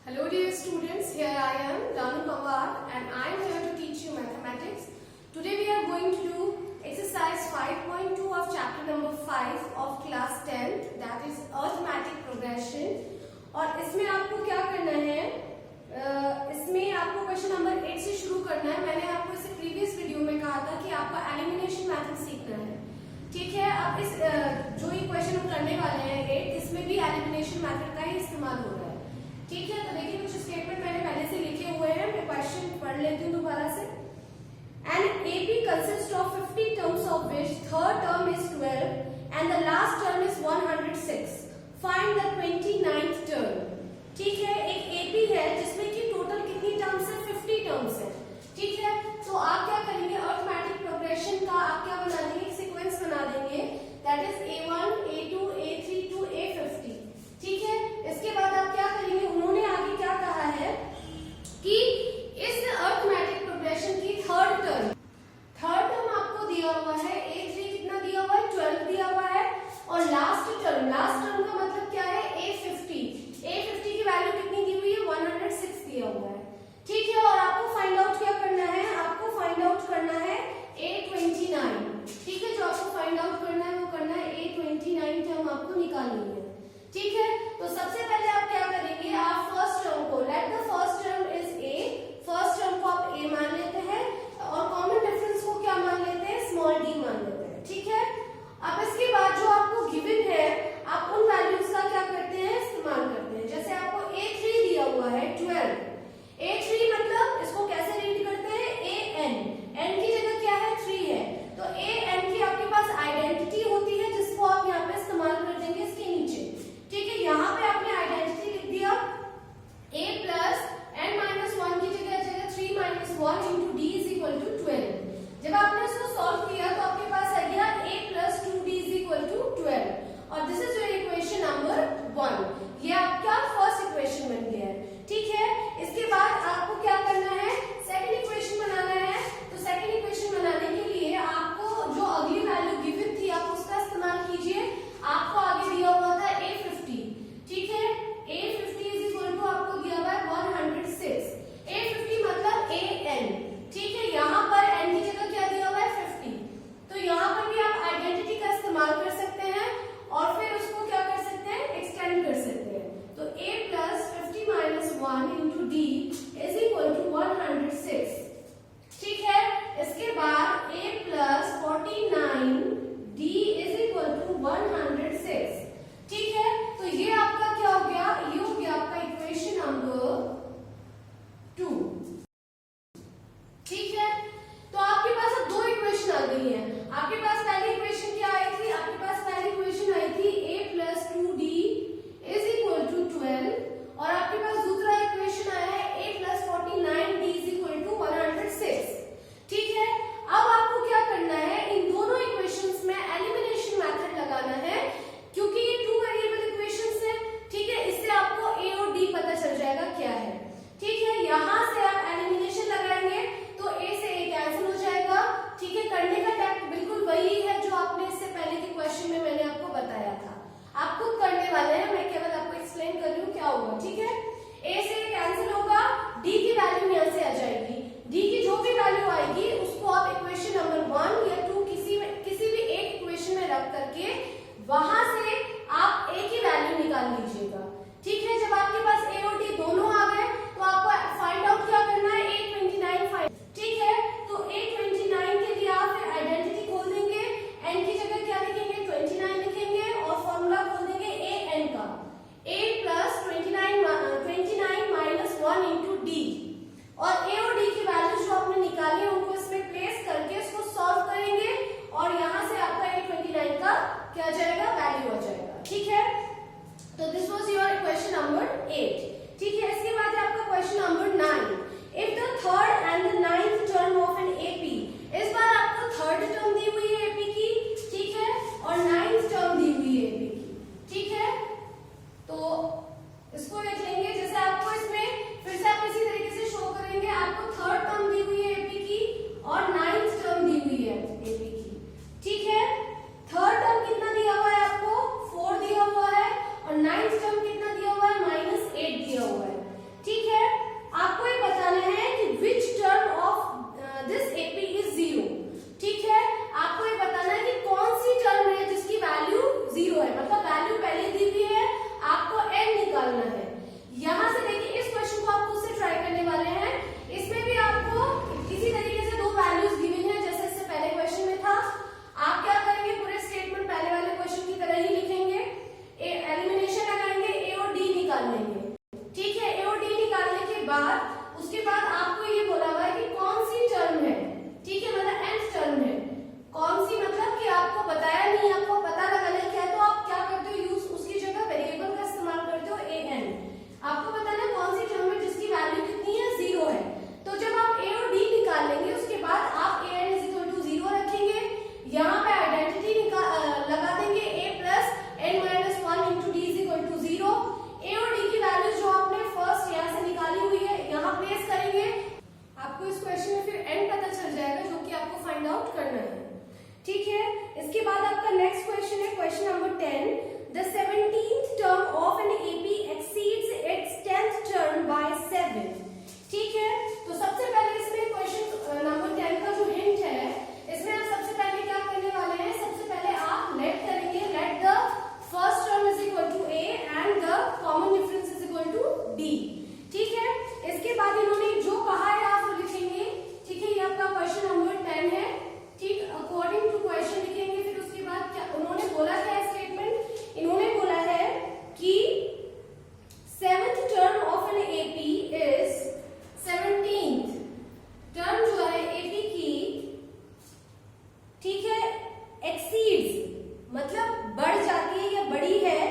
Hello dear students, here I am Ranu Pawar and I am here to teach you mathematics. Today we are going to do exercise 5.2 of chapter number 5 of class 10, that is arithmetic progression. और इसमें आपको क्या करना है, इसमें आपको question number 8 से शुरू करना है। मैंने आपको इससे प्रीवियस वीडियो में कहा था कि आपको एलिमिनेशन मेथड सीखना है, ठीक है। अब इस जो ये क्वेश्चन हम करने वाले हैं 8, इसमें भी एलिमिनेशन मेथड का ही इस्तेमाल हो रहा है, ठीक है। तो देखिए कुछ स्टेटमेंट मैंने पहले से लिखे हुए हैं, मैं क्वेश्चन पढ़ लेती हूँ दोबारा से। An AP consists of 50 terms of which third term is 12 and the last term is 106. Find the 29th term. ठीक है, एक AP है जिसमें कि टोटल कितनी टर्म्स है, 50 टर्म्स है, ठीक है। तो आप क्या करेंगे, अरिथमेटिक प्रोग्रेशन का आप क्या बना देंगे, एक सीक्वेंस बना देंगे, that is A1, A2, A3 to A50, ठीक है। इसके बाद आप क्या करेंगे, उन्होंने आगे क्या कहा है कि इस अरिथमेटिक प्रोग्रेशन की थर्ड टर्म आपको दिया हुआ है, A3 कितना दिया हुआ है, 12 दिया हुआ है, और लास्ट टर्म का मतलब क्या है, A50 की वैल्यू कितनी दी हुई है, 106 दिया हुआ है, ठीक है। और आपको फाइंड आउट क्या करना है, आपको फाइंड आउट करना है A29, ठीक है। जो आपको फाइंड आउट करना है वो करना है A29 टर्म आपको निकालनी है, ठीक है। तो सबसे पहले आप क्या करेंगे, आप फर्स्ट टर्म को, let the first term is A, first term को आप A मान लेते हैं और कॉमन डिफरेंस को क्या मान लेते हैं, स्मॉल d मान लेते हैं, ठीक है। अब इसके बाद जो आपको गिवन है, आप उन वैल्यूज का क्या करते हैं, इस्तेमाल करते हैं। जैसे आपको A3 दिया हुआ है 12, A3 मतलब इसको कैसे रीड करते हैं, n की जगह क्या है, 3 है, तो n की आपके पास आइडेंटिटी होती है जिसको आप यहाँ पे इस्तेमाल कर देंगे इसके नीचे, ठीक है। यहाँ पे आपने आइडेंटिटी लिख दिया, a प्लस n-1 की जगह 3 - 1 into d is equal to 12। जब आपने इसको सॉल्व किया तो आपके पास आ गया a plus 2d is equal to 12, और this is your equation number 1। ये आपका फर्स्ट इक्वेशन बन गया है, ठीक है। इसके बाद आपको क्या करना है, सेकंड इक्वेशन बनाना है। तो सेकंड इक्वेशन बनाने के लिए आपको जो अगली वैल्यू गिवन थी आप उसका इस्तेमाल कीजिए। आपको आगे दिया हुआ था A50, ठीक है। A50 इज इक्वल टू आपको दिया हुआ है 106, A50 मतलब AN, ठीक है। यहाँ पर n की जगह क्या दिया हुआ है, 50, तो यहाँ पर भी आप आइडेंटिटी का इस्तेमाल कर सकते हैं और फिर उसको क्या कर सकते हैं, एक्सटेंड कर सकते हैं। तो a plus 50 - 1 into d is equal to 106, ठीक है। इसके बाद a plus 49d is equal to 106, ठीक है। तो ये आपका क्या हो गया, ये हो गया आपका इक्वेशन नंबर 2, ठीक है। तो आपके पास अब दो इक्वेशन आ गई है। आपके पास पहली इक्वेशन क्या आई थी, आपके पास पहली इक्वेशन आई थी a plus 2d is equal to 12, और आपके पास दूसरा इक्वेशन आया है a प्लस डी। ठीक है, इसके बाद इन्होंने जो कहा है आप वो लिखेंगे। ठीक है, ये आपका क्वेश्चन नंबर 10 है। ठीक, अकॉर्डिंग टू क्वेश्चन लिखेंगे। फिर उसके बाद क्या उन्होंने बोला है स्टेटमेंट, इन्होंने बोला है कि 7th term of an AP is 17th term जो है एपी की, ठीक है, एक्सीड्स मतलब बढ़ जाती है या बड़ी है,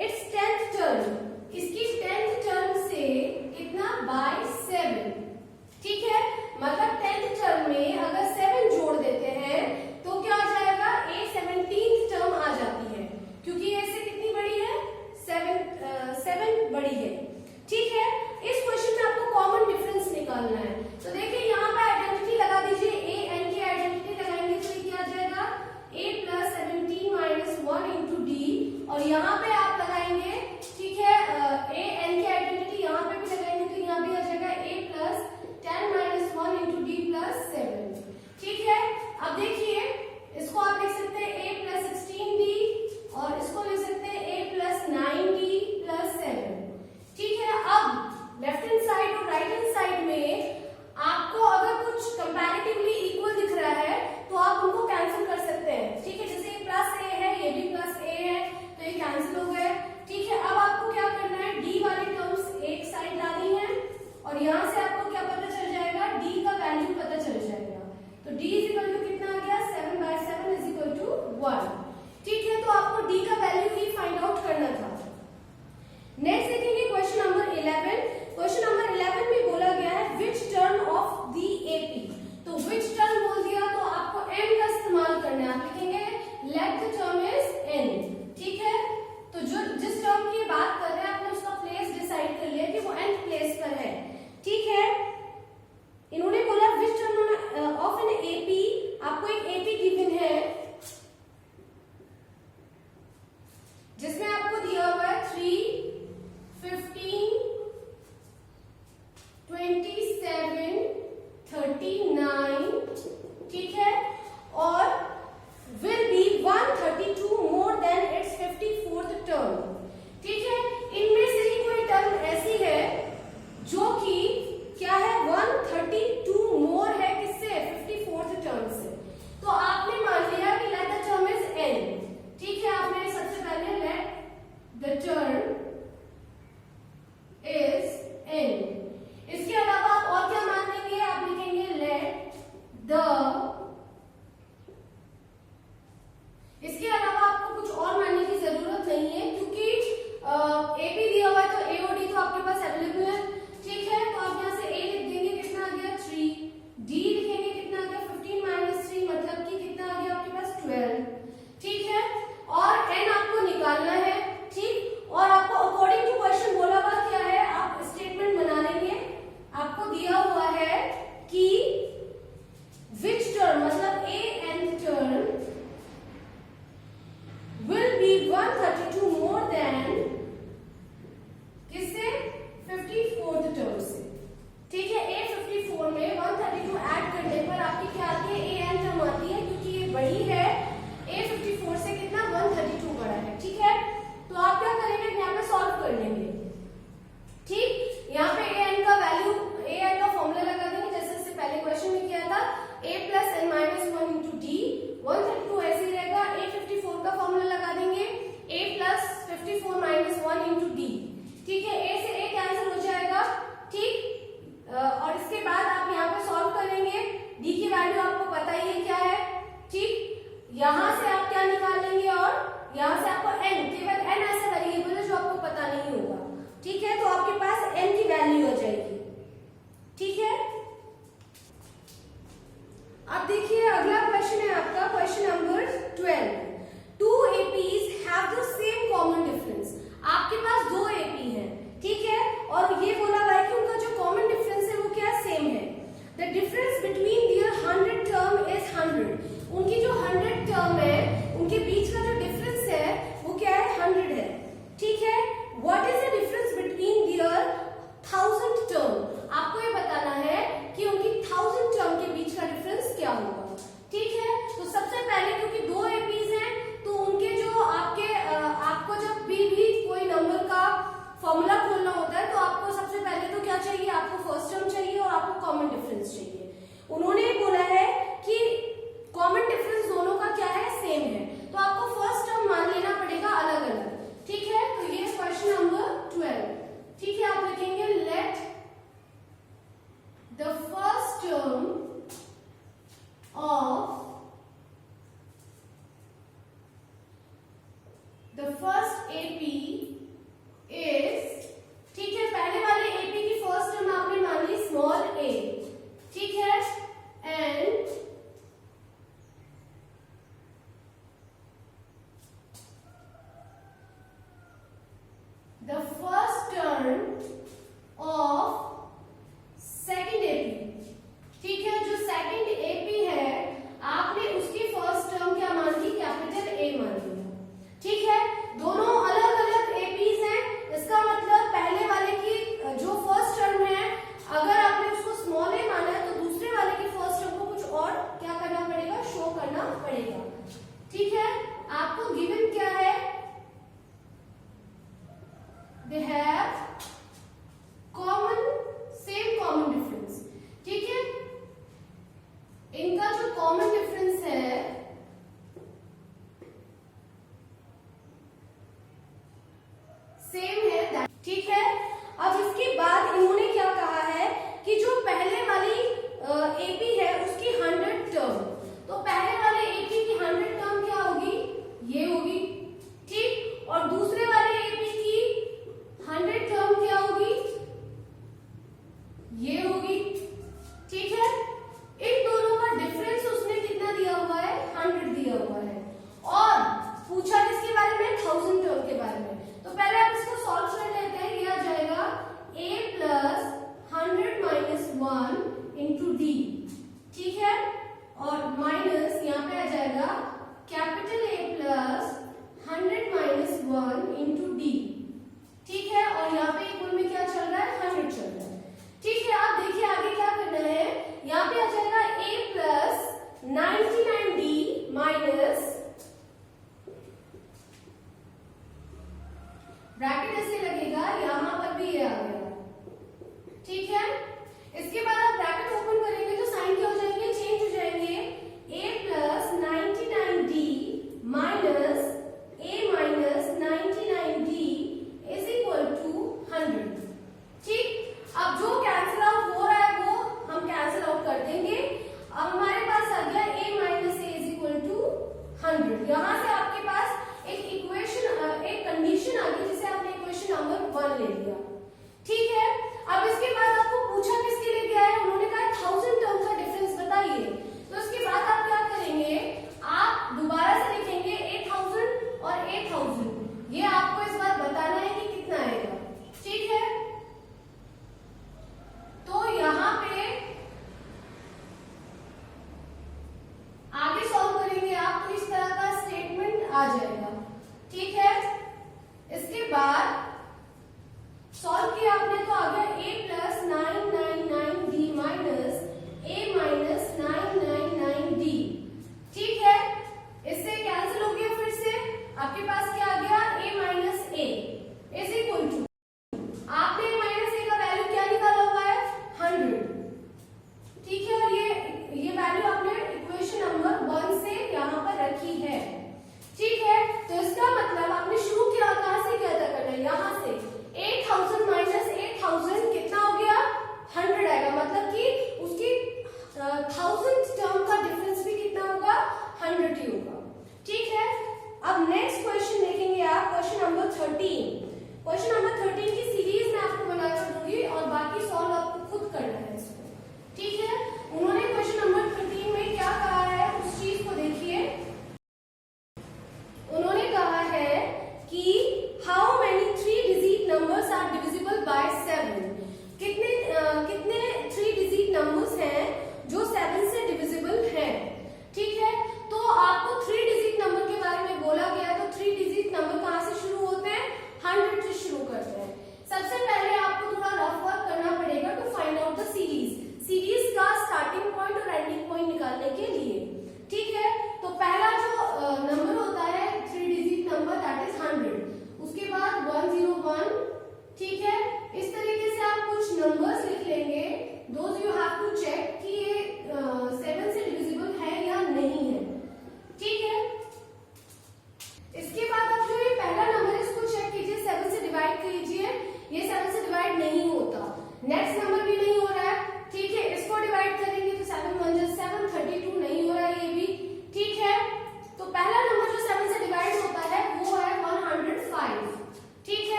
इट्स 10th टर्म, इसकी 10th टर्म से कितना बाय 7। ठीक है, मतलब 10th टर्म में अगर 7 जोड़ देते हैं तो क्या हो जाएगा, ए 17th टर्म आ जाती है, क्योंकि ए से कितनी बड़ी है, 7 बड़ी है। ठीक है, इस क्वेश्चन में आपको कॉमन डिफरेंस निकालना है। तो देखिए यहाँ पे आइडेंटिटी लगा दीजिए, ए एन की आइडेंटिटी लगाएंगे तो ये क्या आ जाएगा, a plus 17 minus 1 into D, और यहाँ पे आप लगाएंगे, ठीक है, ए एन की आइडेंटिटी यहाँ पे भी लगाएंगे तो यहाँ भी आ जाएगा a plus 10 minus 1 into D plus 7। ठीक है, अब देखिए इसको आप लिख सकते हैं a प्लस 16d और इसको लिख सकते हैं a प्लस 9d प्लस 7। ठीक है, अब लेफ्ट हैंड साइड और राइट हैंड साइड में आपको अगर कुछ कंपैरेटिवली इक्वल दिख रहा है तो आप उनको कैंसिल कर सकते हैं। ठीक है, जैसे ये प्लस ए है, ये भी प्लस ए है, तो ये कैंसिल हो गए। ठीक है, अब आपको क्या करना है, डी वाली टर्म्स एक साइड लानी है और यहाँ से आपको क्या पता चल जाएगा, डी का वैल्यू पता चल जाएगा। तो डी इज इक्वल टू कितना आ गया, 7/7 इज इक्वल टू 1। ठीक है, तो आपको डी का वैल्यू ही फाइंड आउट करना था। नेक्स्ट देखेंगे क्वेश्चन नंबर 11। क्वेश्चन नंबर 11 में बोला गया है which term of the AP. तो विच टर्म बोल दिया तो आपको एन का इस्तेमाल करना है, आप लिखेंगे let the term is an. ठीक है, तो जो जिस टर्म की बात कर रहे हैं आपने उसका प्लेस डिसाइड कर लिया कि वो एन प्लेस पर है। ठीक है, इन्होंने बोला which term of an AP, आपको एक एपी गिवन है जिसमें आपको दिया हुआ है 3, 15, 27, 39। ठीक है, और will be 132 more than its 54th term। ठीक है, इनमें से ही कोई टर्म ऐसी है जो कि क्या है, 132 मोर है किससे, 54th टर्म से। तो आपने मान लिया कि let the term is n। ठीक है, आपने सबसे पहले let the term is n। इसके अलावा आप और क्या मान लेंगे, आप लिखेंगे लेट द, इसके अलावा आपको कुछ और मानने की जरूरत नहीं है क्योंकि एपी दिया हुआ है तो एओडी तो आपके पास अवेलेबल है। ठीक है, तो आप यहाँ से ए लिख देंगे, कितना आ गया 3, डी लिखेंगे कितना आ गया 15 माइनस 3 मतलब कि कितना आ गया आपके पास 12। ठीक है, और एन आपको निकालना है। ठीक, और आपको अकॉर्डिंग टू क्वेश्चन बोला हुआ क्या है, आप स्टेटमेंट बनाने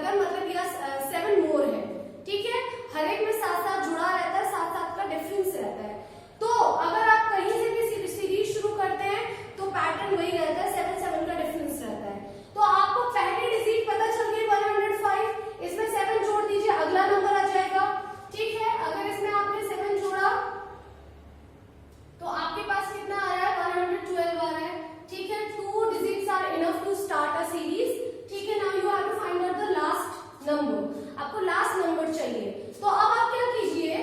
सेवन मतलब या 7 मोर है, ठीक है। हर एक में साथ साथ जुड़ा रहता है, साथ साथ का डिफरेंस रहता है। तो अगर आप कहीं से भी सीरीज शुरू करते हैं तो पैटर्न वही रहता है, 7 का डिफरेंस रहता है। तो आपको पहली डिजिट पता चल गई 105, इसमें 7 जोड़ दीजिए, अगला नंबर आ जाएगा, ठीक है। अगर इसमें आपने 7 जोड़ा तो आपके पास कितना आ रहा है, 112 आ रहा है, ठीक है। 2 digits are enough to start a series, ठीक है। Now you have to find out the last number, आपको लास्ट नंबर चाहिए। तो अब आप क्या कीजिए,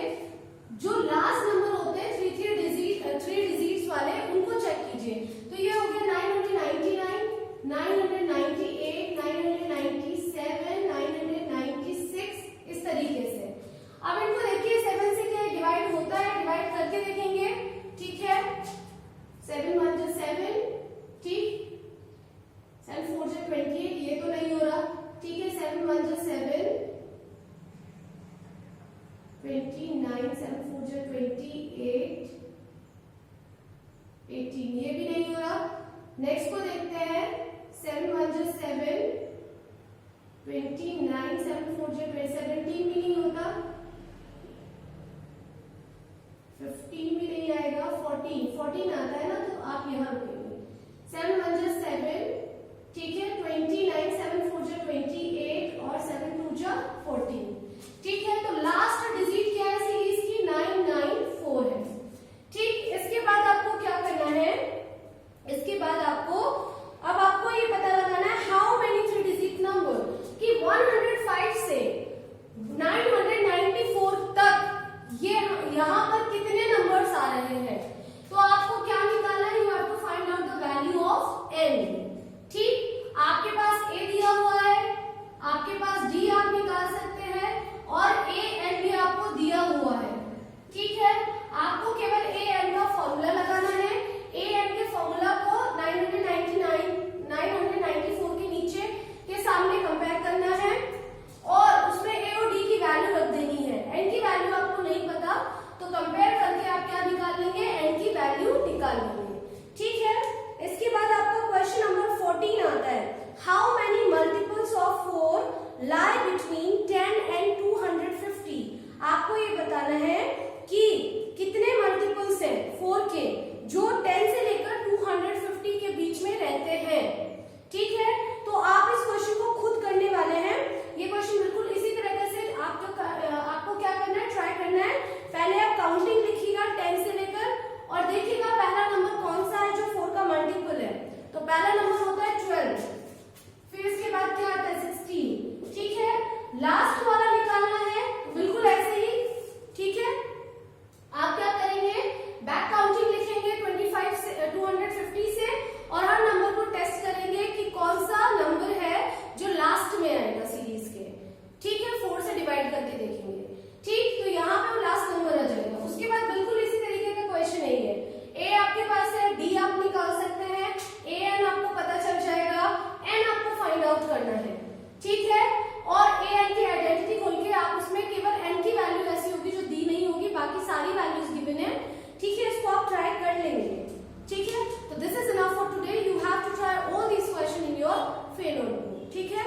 जो लास्ट नंबर होते हैं 3 डिजिट्स वाले, उनको चेक कीजिए। तो ये हो गया 999, 998, 997, 996, इस तरीके से। अब इनको देखिए 7 से क्या डिवाइड होता है, डिवाइड करके देखेंगे, ठीक है। 7 1 जा 7, ठीक, 7 4 जा 28, ये तो नहीं हो रहा, ठीक है। 7 1 जा 7, 29, 7 4 जा 28, 18, ये भी नहीं हो रहा। नेक्स्ट को देखते हैं, 7 1 जा 7, 29, 7 4 जा 17 भी नहीं होता, 15 भी नहीं आएगा, 14 आता है ना, तो आप यहाँ रुकेंगे। 7 1 जा 7, ठीक है, 29, 7 4 जा 28 और 7 2 जा 14, ठीक है। तो लास्ट डिजिट क्या है सीरीज की, 994 है, ठीक। इसके बाद आपको क्या करना है, इसके बाद आपको ये पता लगाना है हाउ मेनी 3 डिजिट नंबर, कि 105 से 994 तक ये यहाँ पर कितने नंबर्स आ रहे हैं। तो आपको क्या निकालना है, you have to find out the value of n, ठीक। आपके पास a दिया हुआ है, आपके पास d आप निकाल सकते हैं, और a n भी आपको दिया हुआ है, ठीक है। आपको केवल a n का फॉर्मूला लगाना है। a n के फॉर्मूला को 994 के नीचे के सामने कंपेयर करना है, और उसमें a और d की वैल्यू रख देनी है। n की वैल्यू आपको नहीं पता तो कंपेयर करके आप क्या निकाल लेंगे, n की वैल्यू निकाल लेंगे, ठीक है। इसके बाद आपका क्वेश्चन नंबर 14 आता है, how many multiples of 4 lie between 10 and 250। आपको ये बताना है कि कितने मल्टीपल्स हैं 4 के जो 10 से लेकर 250 के बीच में रहते हैं, ठीक है। तो आप इस क्वेश्चन को खुद करने वाले हैं। ये क्वेश्चन बिल्कुल इसी तरह से आपको क्या करना है, ट्राई करना है। पहले आप काउंटिंग लिखिएगा 10 से लेकर, और देखिएगा पहला नंबर कौन सा है जो 4 का मल्टीपल है। तो पहला नंबर होता है 12, फिर इसके बाद क्या आता है 16, ठीक है। लास्ट वाला निकालना है, बिल्कुल ऐसे ही, ठीक है। आप क्या करेंगे, बैक काउंटिंग लिखेंगे 25 से 250 से, और हर नंबर को टेस्ट करेंगे कि कौन सा नंबर है जो लास्ट में आएगा सीरीज के, ठीक है। 4 से डिवाइड करके देखेंगे, ठीक। तो यहाँ पे लास्ट नंबर आ जाएगा। उसके बाद बिल्कुल इसी तरीके का क्वेश्चन है ये, a आपके पास है, d आप निकाल सकते हैं, a n आपको पता चल जाएगा, n आपको फाइंड आउट करना है, ठीक है। और a n की आइडेंटिटी खोल के आप उसमें केवल n की वैल्यू ऐसी होगी जो दी नहीं होगी, बाकी सारी वैल्यूज गिवन है, ठीक है। इसको आप ट्राई कर लेंगे, ठीक है। तो this is enough for today, you have to try all these question in your fair notebook, ठीक है।